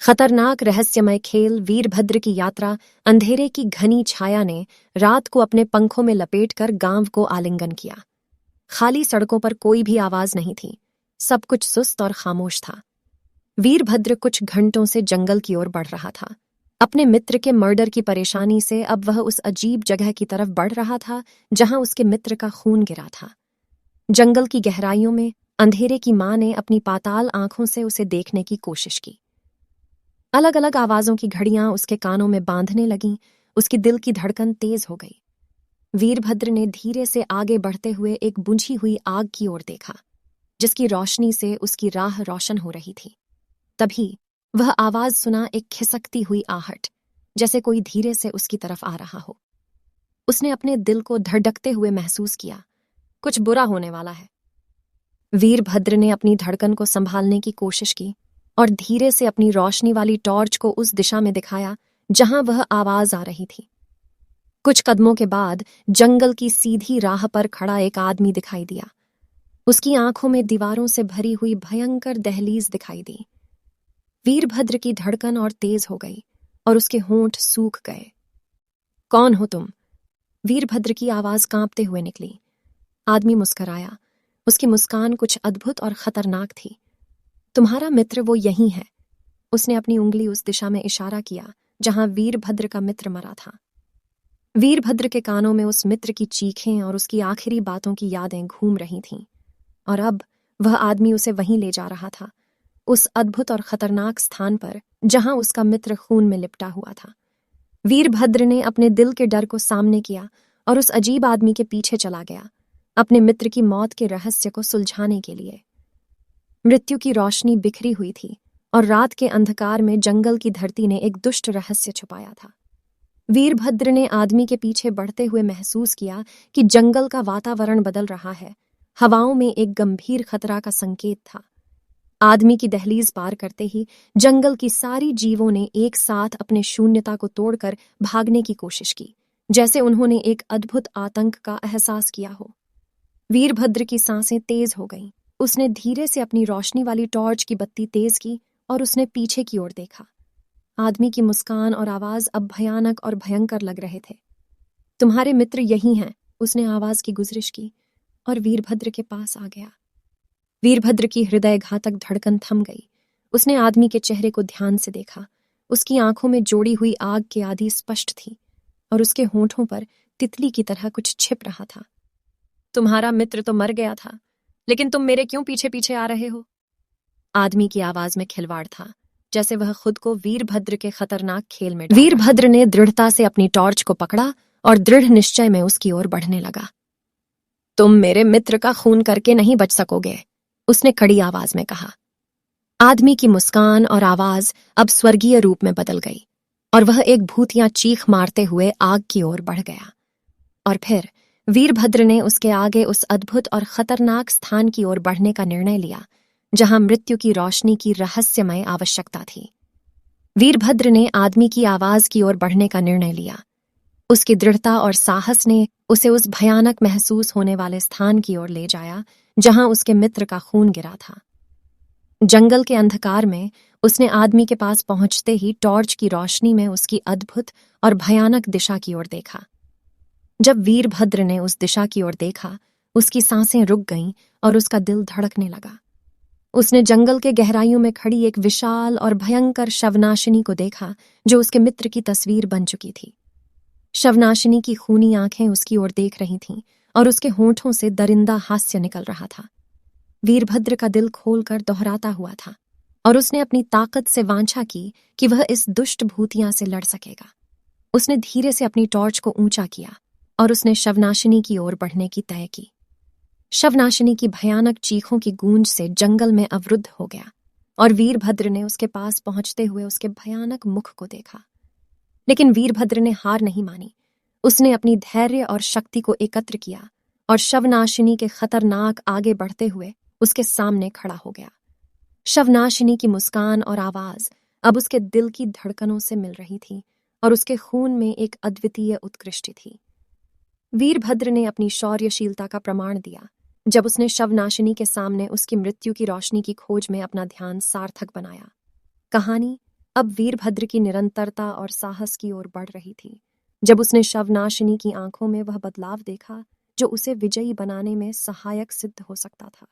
खतरनाक रहस्यमय खेल वीरभद्र की यात्रा अंधेरे की घनी छाया ने रात को अपने पंखों में लपेटकर गांव को आलिंगन किया। खाली सड़कों पर कोई भी आवाज नहीं थी, सब कुछ सुस्त और खामोश था। वीरभद्र कुछ घंटों से जंगल की ओर बढ़ रहा था। अपने मित्र के मर्डर की परेशानी से अब वह उस अजीब जगह की तरफ बढ़ रहा था जहां उसके मित्र का खून गिरा था। जंगल की गहराइयों में अंधेरे की मां ने अपनी पाताल आंखों से उसे देखने की कोशिश की। अलग अलग आवाजों की घड़ियां उसके कानों में बांधने लगीं, उसकी दिल की धड़कन तेज हो गई। वीरभद्र ने धीरे से आगे बढ़ते हुए एक बुझी हुई आग की ओर देखा, जिसकी रोशनी से उसकी राह रोशन हो रही थी। तभी वह आवाज सुना, एक खिसकती हुई आहट, जैसे कोई धीरे से उसकी तरफ आ रहा हो। उसने अपने दिल को धड़कते हुए महसूस किया, कुछ बुरा होने वाला है। वीरभद्र ने अपनी धड़कन को संभालने की कोशिश की और धीरे से अपनी रोशनी वाली टॉर्च को उस दिशा में दिखाया जहां वह आवाज आ रही थी। कुछ कदमों के बाद जंगल की सीधी राह पर खड़ा एक आदमी दिखाई दिया। उसकी आंखों में दीवारों से भरी हुई भयंकर दहलीज दिखाई दी। वीरभद्र की धड़कन और तेज हो गई और उसके होंठ सूख गए। कौन हो तुम? वीरभद्र की आवाज कांपते हुए निकली। आदमी मुस्कुराया। उसकी मुस्कान कुछ अद्भुत और खतरनाक थी। तुम्हारा मित्र वो यही है। उसने अपनी उंगली उस दिशा में इशारा किया जहां वीरभद्र का मित्र मरा था। वीरभद्र के कानों में उस मित्र की चीखें और उसकी आखिरी बातों की यादें घूम रही थीं, और अब वह आदमी उसे वहीं ले जा रहा था, उस अद्भुत और खतरनाक स्थान पर जहां उसका मित्र खून में लिपटा हुआ था। वीरभद्र ने अपने दिल के डर को सामने किया और उस अजीब आदमी के पीछे चला गया, अपने मित्र की मौत के रहस्य को सुलझाने के लिए। मृत्यु की रोशनी बिखरी हुई थी और रात के अंधकार में जंगल की धरती ने एक दुष्ट रहस्य छुपाया था। वीरभद्र ने आदमी के पीछे बढ़ते हुए महसूस किया कि जंगल का वातावरण बदल रहा है। हवाओं में एक गंभीर खतरा का संकेत था। आदमी की दहलीज पार करते ही जंगल की सारी जीवों ने एक साथ अपने शून्यता को तोड़कर भागने की कोशिश की, जैसे उन्होंने एक अद्भुत आतंक का एहसास किया हो। वीरभद्र की सांसें तेज हो गईं। उसने धीरे से अपनी रोशनी वाली टॉर्च की बत्ती तेज की और उसने पीछे की ओर देखा। आदमी की मुस्कान और आवाज अब भयानक और भयंकर लग रहे थे। तुम्हारे मित्र यही हैं। उसने आवाज की गुजरिश की और वीरभद्र के पास आ गया। वीरभद्र की हृदय घातक धड़कन थम गई। उसने आदमी के चेहरे को ध्यान से देखा। उसकी आंखों में जोड़ी हुई आग की आधी स्पष्ट थी और उसके होंठों पर तितली की तरह कुछ छिप रहा था। तुम्हारा मित्र तो मर गया था, लेकिन तुम मेरे क्यों पीछे पीछे आ रहे हो? आदमी की आवाज में खिलवाड़ था, जैसे वह खुद को वीरभद्र के खतरनाक खेल में। वीरभद्र ने दृढ़ता से अपनी टॉर्च को पकड़ा और दृढ़ निश्चय में उसकी ओर बढ़ने लगा। तुम मेरे मित्र का खून करके नहीं बच सकोगे, उसने कड़ी आवाज में कहा। आदमी की मुस्कान और आवाज अब स्वर्गीय रूप में बदल गई और वह एक भूतिया चीख मारते हुए आग की ओर बढ़ गया। और फिर वीरभद्र ने उसके आगे उस अद्भुत और खतरनाक स्थान की ओर बढ़ने का निर्णय लिया जहां मृत्यु की रोशनी की रहस्यमय आवश्यकता थी। वीरभद्र ने आदमी की आवाज की ओर बढ़ने का निर्णय लिया। उसकी दृढ़ता और साहस ने उसे उस भयानक महसूस होने वाले स्थान की ओर ले जाया जहां उसके मित्र का खून गिरा था। जंगल के अंधकार में उसने आदमी के पास पहुंचते ही टॉर्च की रोशनी में उसकी अद्भुत और भयानक दिशा की ओर देखा। जब वीरभद्र ने उस दिशा की ओर देखा, उसकी सांसें रुक गईं और उसका दिल धड़कने लगा। उसने जंगल के गहराइयों में खड़ी एक विशाल और भयंकर शवनाशिनी को देखा जो उसके मित्र की तस्वीर बन चुकी थी। शवनाशिनी की खूनी आंखें उसकी ओर देख रही थीं और उसके होंठों से दरिंदा हास्य निकल रहा था। वीरभद्र का दिल खोलकर दोहराता हुआ था और उसने अपनी ताकत से वांछा की कि वह इस दुष्ट भूतिया से लड़ सकेगा। उसने धीरे से अपनी टॉर्च को ऊंचा किया और उसने शवनाशिनी की ओर बढ़ने की तय की। शवनाशिनी की भयानक चीखों की गूंज से जंगल में अवरुद्ध हो गया और वीरभद्र ने उसके पास पहुंचते हुए उसके भयानक मुख को देखा। लेकिन वीरभद्र ने हार नहीं मानी। उसने अपनी धैर्य और शक्ति को एकत्र किया और शवनाशिनी के खतरनाक आगे बढ़ते हुए उसके सामने खड़ा हो गया। शवनाशिनी की मुस्कान और आवाज अब उसके दिल की धड़कनों से मिल रही थी और उसके खून में एक अद्वितीय उत्कृष्टि थी। वीरभद्र ने अपनी शौर्यशीलता का प्रमाण दिया जब उसने शवनाशिनी के सामने उसकी मृत्यु की रोशनी की खोज में अपना ध्यान सार्थक बनाया। कहानी अब वीरभद्र की निरंतरता और साहस की ओर बढ़ रही थी। जब उसने शवनाशिनी की आंखों में वह बदलाव देखा जो उसे विजयी बनाने में सहायक सिद्ध हो सकता था,